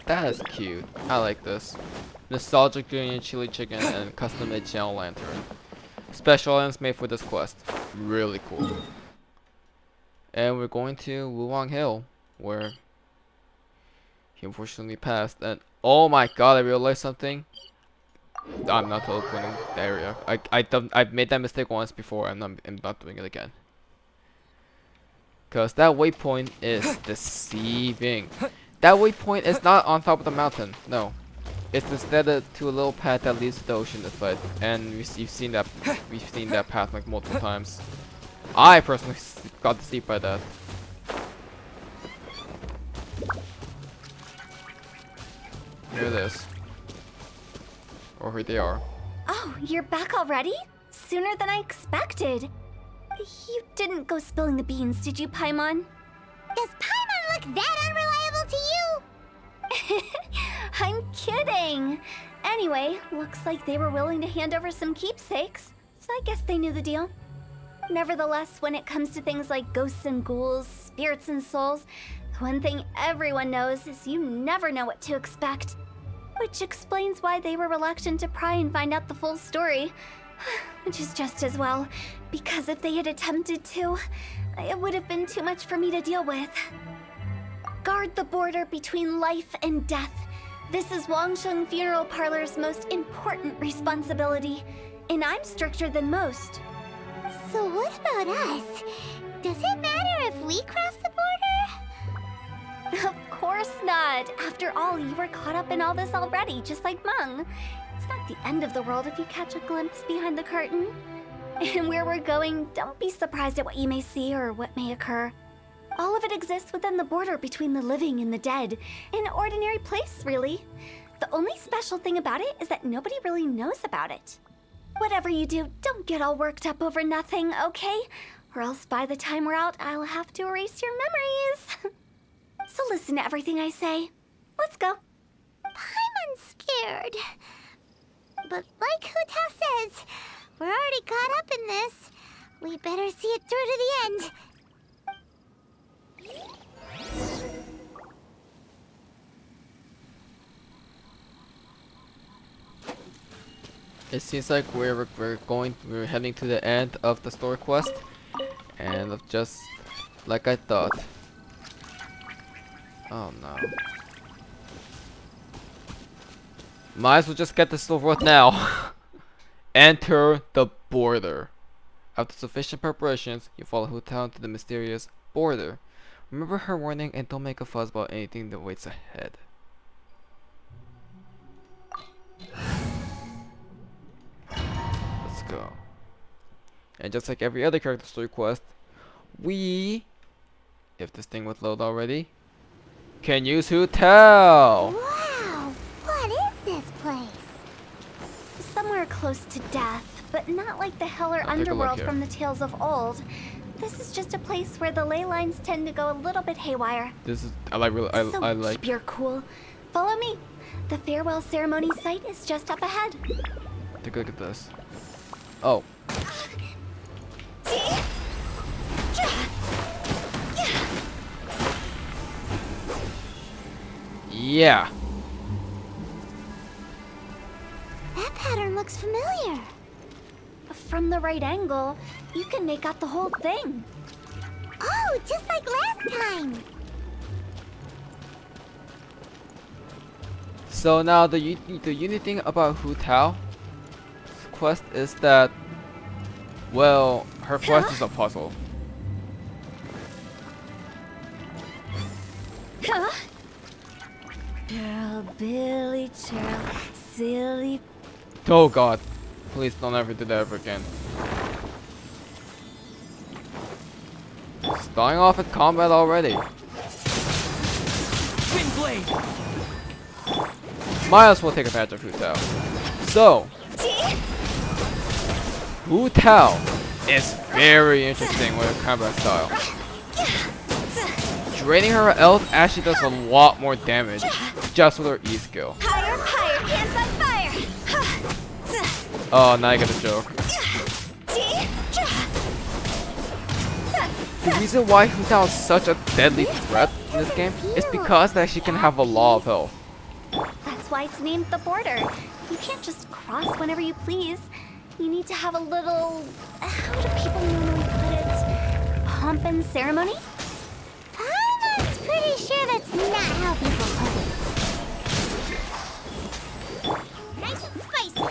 That's cute. I like this. Nostalgic green chili chicken and custom-made channel lantern. Special items made for this quest. Really cool. And we're going to Wuwang Hill, where he unfortunately passed. And oh my god, I realized something. I'm not opening the area. I've made that mistake once before, and I'm not doing it again. Cause that waypoint is deceiving. That waypoint is not on top of the mountain. No, it's instead to a little path that leads to the ocean. But and you've seen that path like multiple times. I personally got deceived by that. Here it is. Or here they are. Oh, you're back already? Sooner than I expected. You didn't go spilling the beans, did you, Paimon? Does Paimon look that unreliable to you? I'm kidding. Anyway, looks like they were willing to hand over some keepsakes, so I guess they knew the deal. Nevertheless, when it comes to things like ghosts and ghouls, spirits and souls, the one thing everyone knows is you never know what to expect. Which explains why they were reluctant to pry and find out the full story. Which is just as well, because if they had attempted to, it would have been too much for me to deal with. Guard the border between life and death. This is Wangsheng Funeral Parlor's most important responsibility, and I'm stricter than most. So what about us? Does it matter if we cross the border? Of course not. After all, you were caught up in all this already, just like Meng. It's not the end of the world if you catch a glimpse behind the curtain. And where we're going, don't be surprised at what you may see or what may occur. All of it exists within the border between the living and the dead. An ordinary place, really. The only special thing about it is that nobody really knows about it. Whatever you do, don't get all worked up over nothing, okay? Or else by the time we're out, I'll have to erase your memories. So listen to everything I say. Let's go. Paimon's scared. But like Hu Tao says, we're already caught up in this. We better see it through to the end. It seems like we're heading to the end of the story quest, and just like I thought. Oh no. Might as well just get this over with now. Enter the border. After sufficient preparations, you follow Hu Tao to the mysterious border. Remember her warning and don't make a fuss about anything that waits ahead. Let's go. And just like every other character story quest, we, if this thing would load already, can use Hu Tao. Wow, what is this place? Somewhere close to death, but not like the hell or underworld from the tales of old. This is just a place where the ley lines tend to go a little bit haywire. This is I like. Keep your cool. Follow me. The farewell ceremony site is just up ahead. Take a look at this. Oh. Yeah. That pattern looks familiar. From the right angle, you can make out the whole thing. Oh, just like last time. So now the unique thing about Hu Tao's quest is that, well, her quest is a puzzle. Churl, Billy, churl, silly. Oh god, please don't ever do that ever again. Starting off at combat already. Twin blade. Might as well take advantage of Hu Tao. So, Hu Tao is very interesting with her combat style. Draining her health actually does a lot more damage just with her E skill. Higher, higher, hands on fire. Oh, now I get the joke. The reason why Hu Tao is such a deadly threat in this game is because that she can have a lot of health. That's why it's named the border. You can't just cross whenever you please. You need to have a little... how do people normally put it? Pomp and ceremony? I'm pretty sure that's not how people put it. Nice and spicy.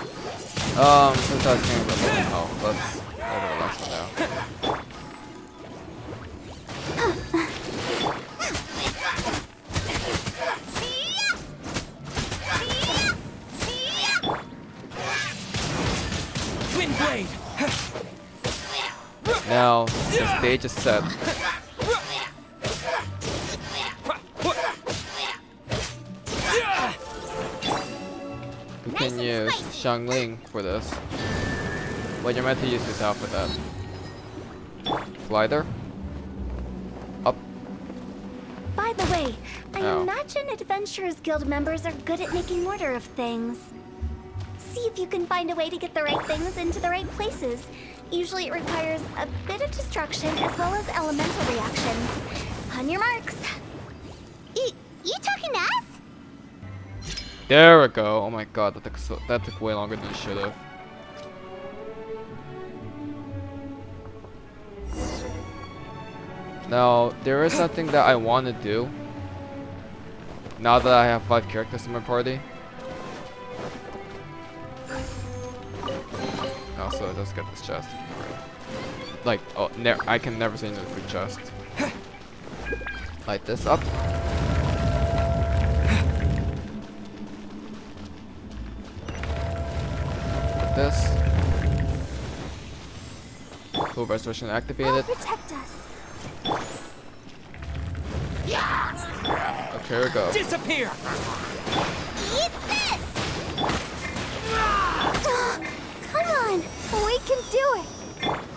Since I was getting the one, let's over the last one now. Windblade. Now, the stage is set. We can use Xiangling for this. Well, you're meant to use this out for that. Glider. Up. By the way, I Oh. imagine Adventurers Guild members are good at making order of things. See if you can find a way to get the right things into the right places. Usually it requires a bit of destruction as well as elemental reactions. On your marks. You talking to us? There we go. Oh my god, that took way longer than it should have. Now, there is something that I want to do. Now that I have 5 characters in my party. Also, let's get this chest. Like, oh, I can never say no to the chest. Light this up. Put this. Full restoration activated. Protect us. Okay, here we go. Disappear. Eat this! Come on, we can do it.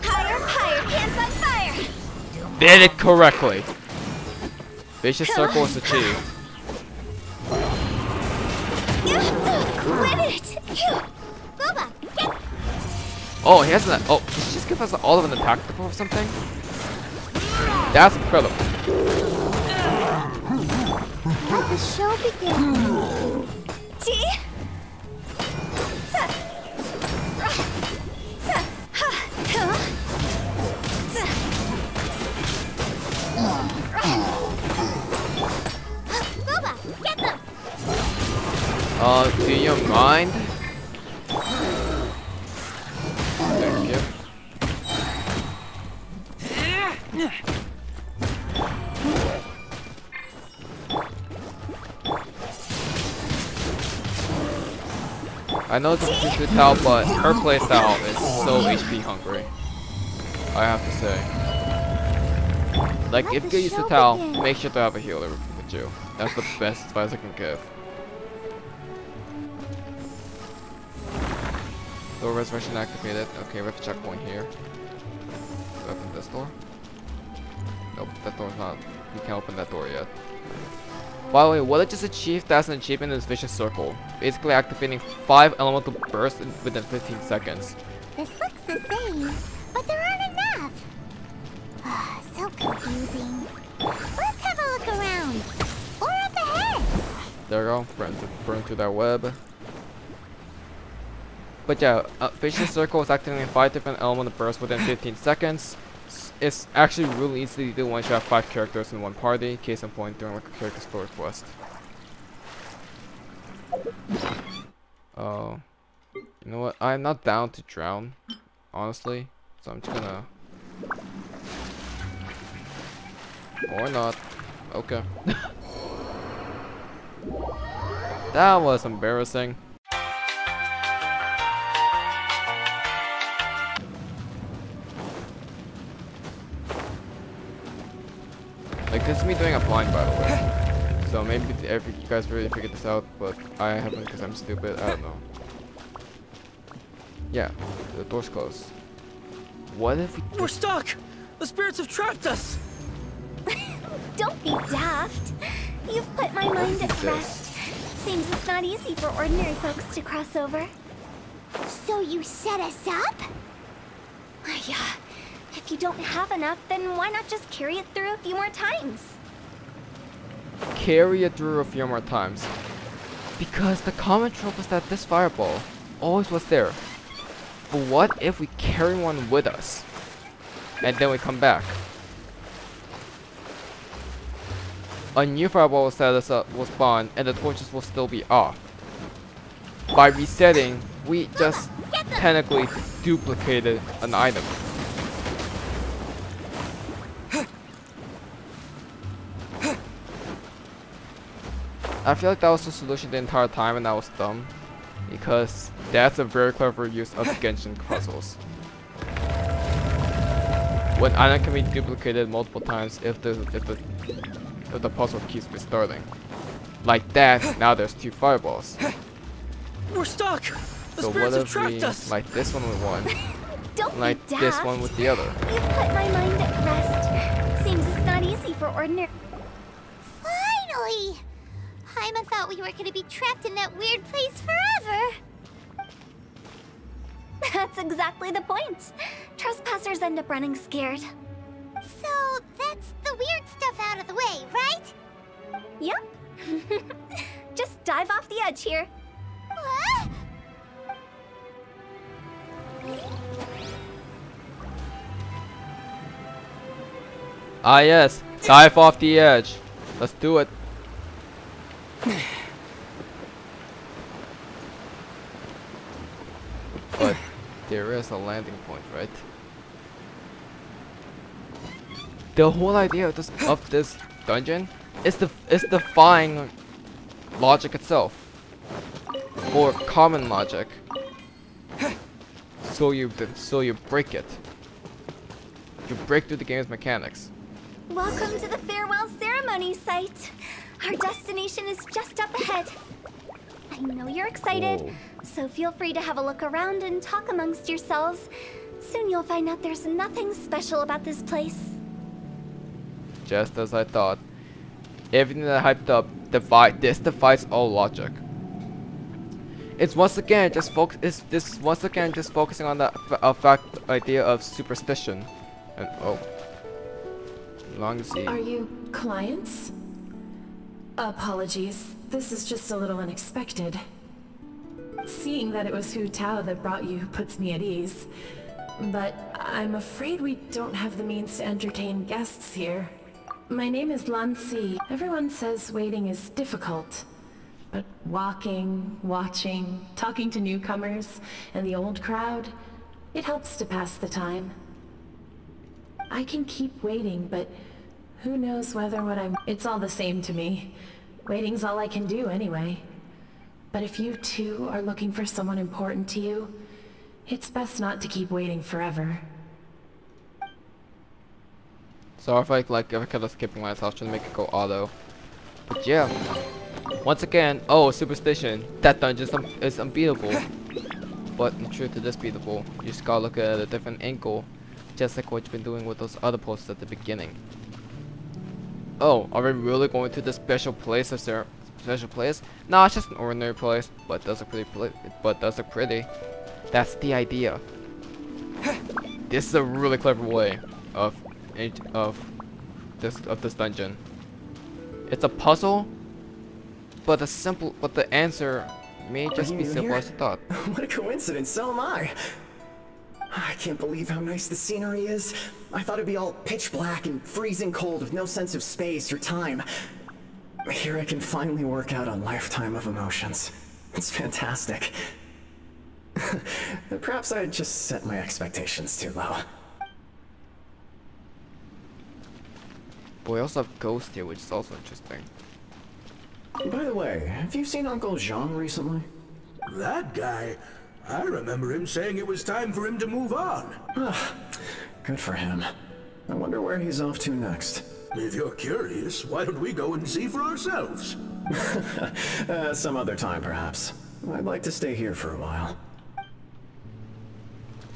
Higher, higher, pants on fire. Did it correctly. Vicious circle is achieved. Quit it! Boba, get... Oh, he has an. Oh, did he just give us all of an attack or something? That's incredible. Let the show begin. T. Boba, get them! Do you mind? Thank you. I know this is Hu Tao, but her playstyle is so HP hungry. I have to say. Like, if you use Hu Tao, make sure to have a healer with you. That's the best advice I can give. Door reservation activated. Okay, we have a checkpoint here. Open this door. Nope, that door's not. We can't open that door yet. By the way, what I just achieved as an achievement is Vicious Circle. Basically activating 5 elemental bursts within 15 seconds. This looks the same, but there aren't enough. So confusing. Let's have a look around. Or up ahead. There we go. Burn through that web. But yeah, Vicious Circle is activating 5 different elemental bursts within 15 seconds. It's actually really easy to do once you have 5 characters in one party. Case in point, doing like a character story quest. Oh, you know what? I'm not down to drown, honestly. So I'm just gonna, or not. Okay. That was embarrassing. Like, this is me doing a blind, by the way. So maybe you guys really figured this out, but I haven't because I'm stupid. I don't know. Yeah, the door's closed. What if we... We're stuck. The spirits have trapped us. Don't be daft. You've put my mind at rest. Seems it's not easy for ordinary folks to cross over. So you set us up? Yeah. If you don't have enough, then why not just carry it through a few more times? carry it through a few more times. Because the common trope was that this fireball always was there. But what if we carry one with us? And then we come back. A new fireball will set us up, will spawn, and the torches will still be off. By resetting, we just technically duplicated an item. I feel like that was the solution the entire time, and that was dumb. Because that's a very clever use of Genshin puzzles. When item can be duplicated multiple times if the puzzle keeps restarting. Like that, now there's 2 fireballs. We're stuck! The So what spirits have if we, trapped us! like this one with one, Don't like be this daft. one with the other? You've put my mind at rest. Seems it's not easy for ordinary. Finally! Paimon thought we were gonna be trapped in that weird place forever. That's exactly the point. Trespassers end up running scared. So that's the weird stuff out of the way, right? Yep. Just dive off the edge here. What? Ah yes, dive off the edge. Let's do it. But there is a landing point, right? The whole idea of this dungeon is defying logic itself, or common logic. So you break it. You break through the game's mechanics. Welcome to the farewell ceremony site. Our destination is just up ahead. I know you're excited, Whoa. so feel free to have a look around and talk amongst yourselves. Soon you'll find out there's nothing special about this place. Just as I thought. Everything that I hyped up defies all logic. It's once again just focusing on the idea of superstition. And oh, long to see. Are you clients? Apologies, this is just a little unexpected. Seeing that it was Hu Tao that brought you puts me at ease. But I'm afraid we don't have the means to entertain guests here. My name is Lan Si. Everyone says waiting is difficult. But walking, watching, talking to newcomers, and the old crowd, it helps to pass the time. I can keep waiting, but who knows whether what I'm... It's all the same to me. Waiting's all I can do anyway. But if you too are looking for someone important to you, it's best not to keep waiting forever. So if I kept on skipping lines, I was trying to make it go auto. But yeah. Once again, oh, superstition. That dungeon is unbeatable. But in truth, it is beatable. You just gotta look at it at a different angle. Just like what you've been doing with those other posts at the beginning. Oh, are we really going to this special place? Is there a special place? Nah, it's just an ordinary place. But does look pretty. That's the idea. This is a really clever way of this dungeon. It's a puzzle, but the answer may just be simple as I thought. What a coincidence, so am I. I can't believe how nice the scenery is. I thought it'd be all pitch black and freezing cold with no sense of space or time. Here I can finally work out a lifetime of emotions. It's fantastic. Perhaps I just set my expectations too low. But we also have Ghost here, which is also interesting. By the way, have you seen Uncle Jean recently? That guy? I remember him saying it was time for him to move on. Good for him. I wonder where he's off to next. If you're curious, why don't we go and see for ourselves? Some other time, perhaps. I'd like to stay here for a while.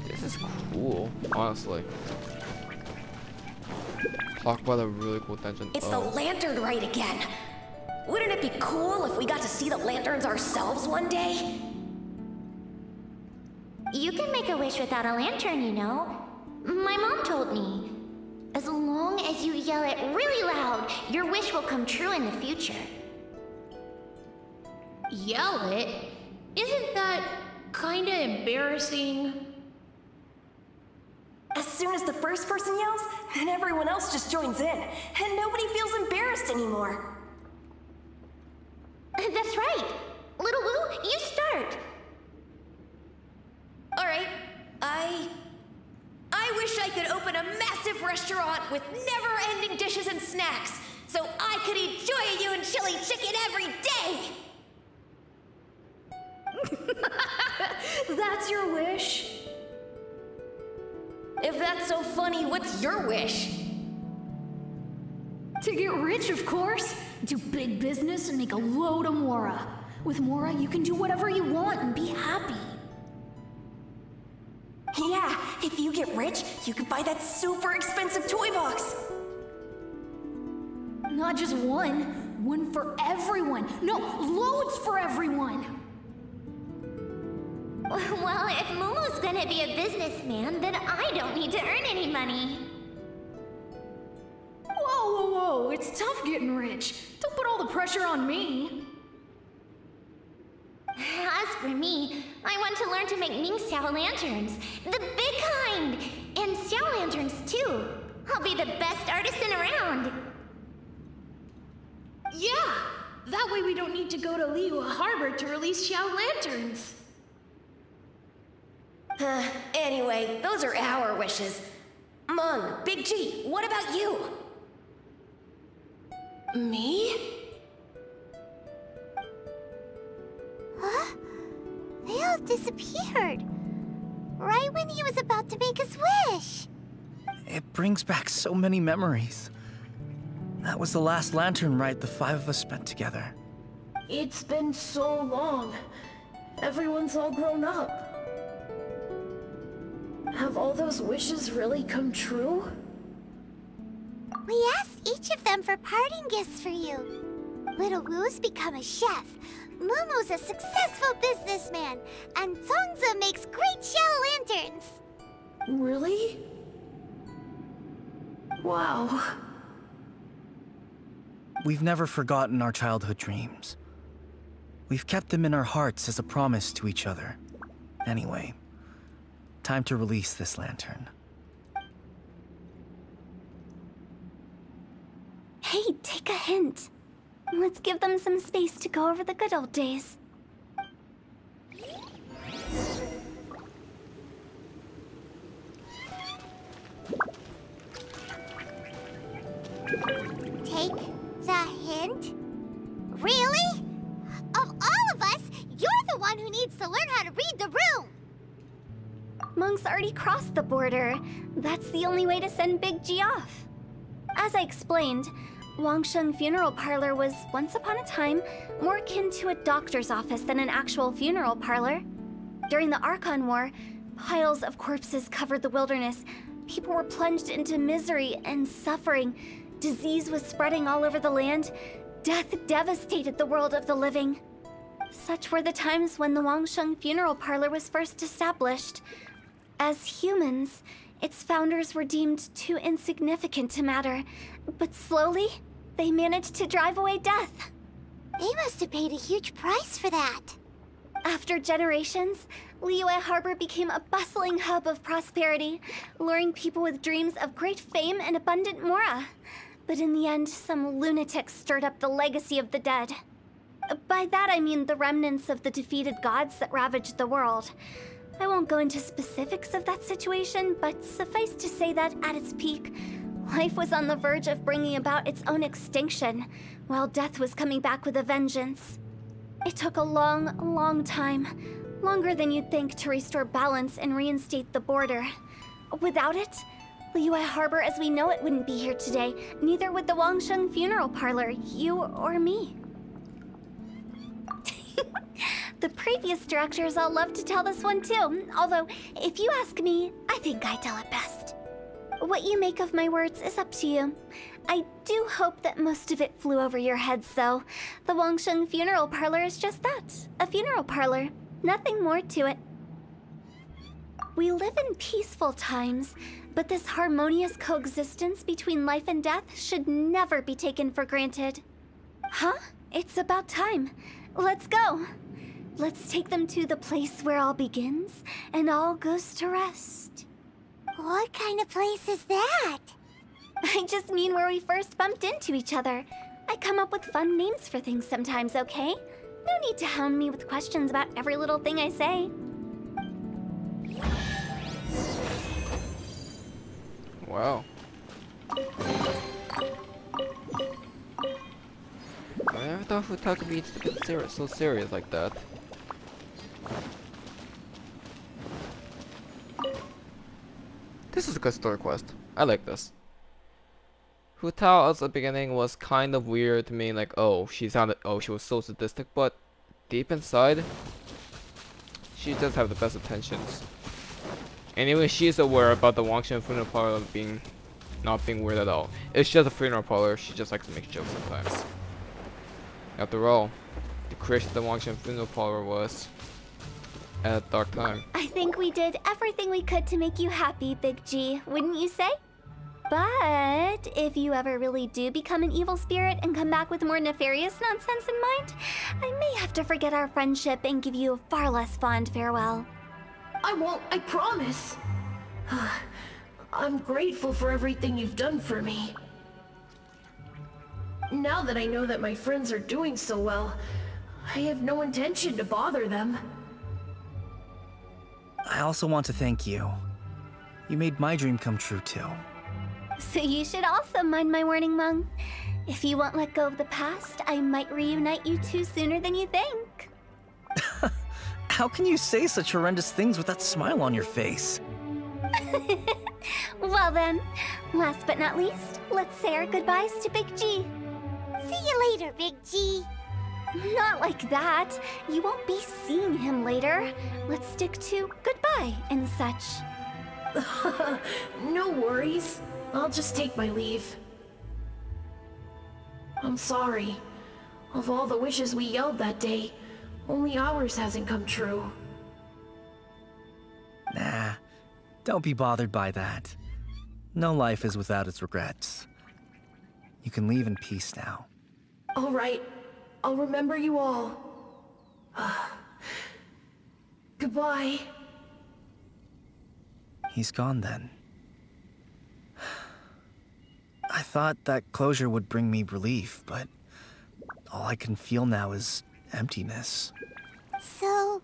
This is cool, honestly. Talk about a really cool dungeon. It's the lantern rite again. Wouldn't it be cool if we got to see the lanterns ourselves one day? You can make a wish without a lantern, you know. My mom told me. As long as you yell it really loud, your wish will come true in the future. Yell it? Isn't that kinda embarrassing? As soon as the first person yells, then everyone else just joins in, and nobody feels embarrassed anymore. That's right. Little Wu, you start. Alright, I wish I could open a massive restaurant with never-ending dishes and snacks, so I could eat Joy You and chili chicken every day! That's your wish? If that's so funny, what's your wish? To get rich, of course. Do big business and make a load of Mora. With Mora, you can do whatever you want and be happy. Yeah, if you get rich, you could buy that super expensive toy box. Not just one. One for everyone. No, loads for everyone. Well, if Momo's gonna be a businessman, then I don't need to earn any money. Whoa. It's tough getting rich. Don't put all the pressure on me. As for me, I want to learn to make Ming Xiao lanterns. The big kind! And Xiao lanterns, too. I'll be the best artisan around. Yeah, that way we don't need to go to Liyue Harbor to release Xiao lanterns. Anyway, those are our wishes. Meng, Big G, what about you? Me? Huh? They all disappeared. Right when he was about to make his wish. It brings back so many memories. That was the last lantern ride the 5 of us spent together. It's been so long. Everyone's all grown up. Have all those wishes really come true? We asked each of them for parting gifts for you. Little Wu's become a chef. Momo's a successful businessman. And Zongzi makes great Xiao lanterns. Really? Wow. We've never forgotten our childhood dreams. We've kept them in our hearts as a promise to each other. Anyway, time to release this lantern. Hey, take a hint. Let's give them some space to go over the good old days. Take the hint? Really? Of all of us, you're the one who needs to learn how to read the room! Monk's already crossed the border. That's the only way to send Big G off. As I explained, Wangsheng Funeral Parlor was, once upon a time, more akin to a doctor's office than an actual funeral parlor. During the Archon War, piles of corpses covered the wilderness. People were plunged into misery and suffering. Disease was spreading all over the land. Death devastated the world of the living. Such were the times when the Wangsheng Funeral Parlor was first established. As humans, its founders were deemed too insignificant to matter, but slowly, they managed to drive away death. They must have paid a huge price for that. After generations, Liyue Harbor became a bustling hub of prosperity, luring people with dreams of great fame and abundant mora. But in the end, some lunatics stirred up the legacy of the dead. By that I mean the remnants of the defeated gods that ravaged the world. I won't go into specifics of that situation, but suffice to say that at its peak, life was on the verge of bringing about its own extinction, while death was coming back with a vengeance. It took a long, long time, longer than you'd think, to restore balance and reinstate the border. Without it, Liyue Harbor as we know it wouldn't be here today, neither would the Wangsheng Funeral Parlor, you or me. The previous directors all love to tell this one too, although, if you ask me, I think I tell it best. What you make of my words is up to you. I do hope that most of it flew over your heads, though. The Wangsheng Funeral Parlor is just that, a funeral parlor. Nothing more to it. We live in peaceful times, but this harmonious coexistence between life and death should never be taken for granted. Huh? It's about time. Let's go. Let's take them to the place where all begins and all goes to rest. What kind of place is that? I just mean where we first bumped into each other. I come up with fun names for things sometimes, okay? No need to hound me with questions about every little thing I say. Wow. I never thought Hu Tao could be so serious like that. This is a good story quest. I like this. Hu Tao at the beginning was kind of weird to me, like, oh, she was so sadistic, but deep inside, she does have the best intentions. Anyway, she's aware about the Wangshan funeral parlor not being weird at all. It's just a funeral parlor, she just likes to make jokes sometimes. After all, the creation of the Wangshan funeral parlor was at a dark time. I think we did everything we could to make you happy, Big G, wouldn't you say? But if you ever really do become an evil spirit and come back with more nefarious nonsense in mind, I may have to forget our friendship and give you a far less fond farewell. I won't, I promise. I'm grateful for everything you've done for me. Now that I know that my friends are doing so well, I have no intention to bother them. I also want to thank you. You made my dream come true too. So you should also mind my warning, Meng. If you won't let go of the past, I might reunite you two sooner than you think. How can you say such horrendous things with that smile on your face? Well then, last but not least, let's say our goodbyes to Big G. See you later, Big G. Not like that. You won't be seeing him later. Let's stick to goodbye and such. No worries. I'll just take my leave. I'm sorry. Of all the wishes we yelled that day, only ours hasn't come true. Nah, don't be bothered by that. No life is without its regrets. You can leave in peace now. All right. I'll remember you all. Goodbye. He's gone then. I thought that closure would bring me relief, but all I can feel now is emptiness. So,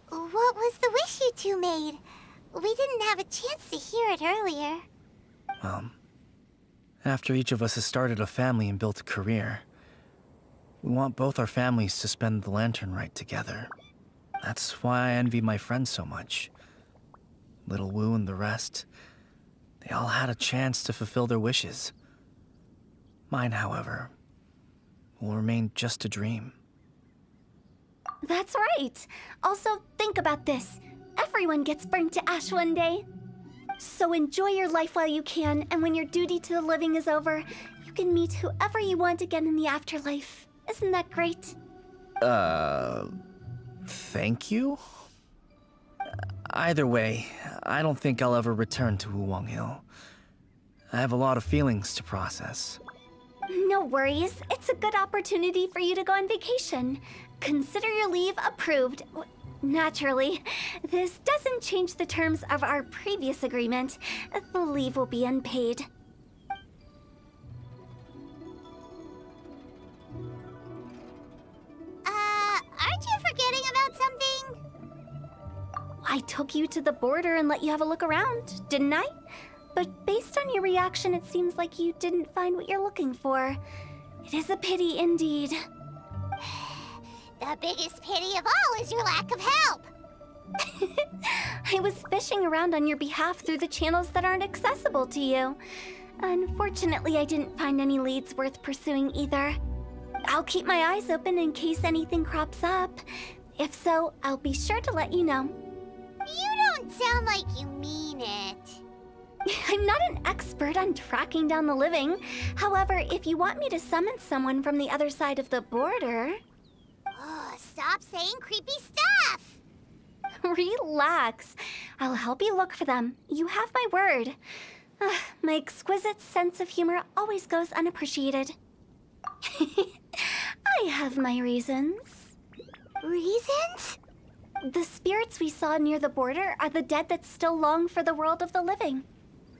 what was the wish you two made? We didn't have a chance to hear it earlier. Well, after each of us has started a family and built a career, we want both our families to spend the lantern rite together. That's why I envy my friends so much. Little Wu and the rest, they all had a chance to fulfill their wishes. Mine, however, will remain just a dream. That's right. Also, think about this. Everyone gets burnt to ash one day. So enjoy your life while you can, and when your duty to the living is over, you can meet whoever you want again in the afterlife. Isn't that great? Thank you? Either way, I don't think I'll ever return to Wuwang Hill. I have a lot of feelings to process. No worries. It's a good opportunity for you to go on vacation. Consider your leave approved. Naturally, this doesn't change the terms of our previous agreement. The leave will be unpaid. Aren't you forgetting about something? I took you to the border and let you have a look around, didn't I? But based on your reaction, it seems like you didn't find what you're looking for. It is a pity indeed. The biggest pity of all is your lack of help. I was fishing around on your behalf through the channels that aren't accessible to you. Unfortunately, I didn't find any leads worth pursuing either. I'll keep my eyes open in case anything crops up. If so, I'll be sure to let you know. You don't sound like you mean it. I'm not an expert on tracking down the living. However, if you want me to summon someone from the other side of the border... Oh, stop saying creepy stuff! Relax. I'll help you look for them. You have my word. My exquisite sense of humor always goes unappreciated. I have my reasons. Reasons? The spirits we saw near the border are the dead that still long for the world of the living.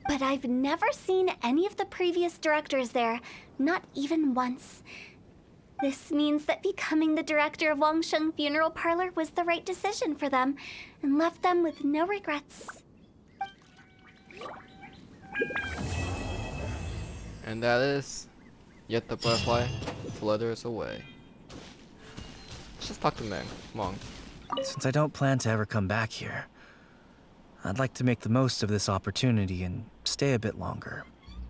But I've never seen any of the previous directors there, not even once. This means that becoming the director of Wangsheng Funeral Parlor was the right decision for them, and left them with no regrets. And that is yet the butterfly flutters away. Let's just talk to Meng. Come on. Since I don't plan to ever come back here, I'd like to make the most of this opportunity and stay a bit longer.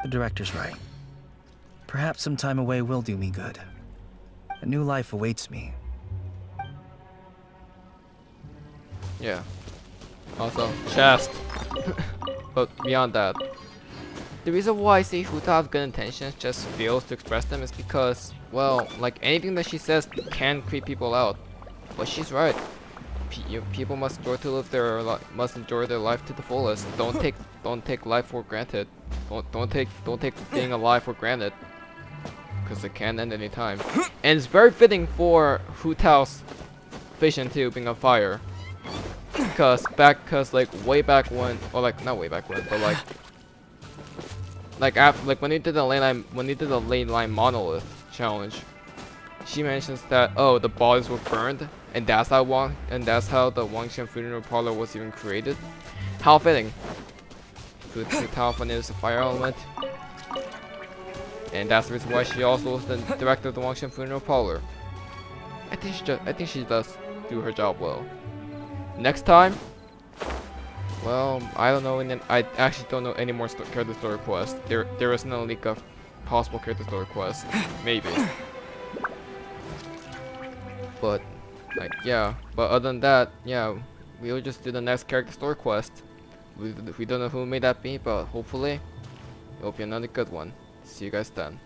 The director's right. Perhaps some time away will do me good. A new life awaits me. Yeah. Also, chest. But beyond that, the reason why I say Hu Tao has good intentions just fails to express them is because, well, like anything that she says can creep people out. But she's right. People must enjoy their life to the fullest. Don't take life for granted. Don't take being alive for granted, because it can end any time. And it's very fitting for Hu Tao's vision too, being on fire. Cause like way back when, or like not way back when, but like when he did the ley line monolith challenge, she mentions that, oh, the bodies were burned, and that's how the Wangsheng Funeral Parlor was even created. How fitting. Hu Tao is a fire element, and that's the reason why she also was the director of the Wangsheng Funeral Parlor. I think she does do her job well. Next time, well, I don't know, and I actually don't know any more character story quests. There is no leak of possible character story quests, maybe. But like, yeah. But other than that, yeah, we'll just do the next character story quest. We don't know who may that be, but hopefully it'll be another good one. See you guys then.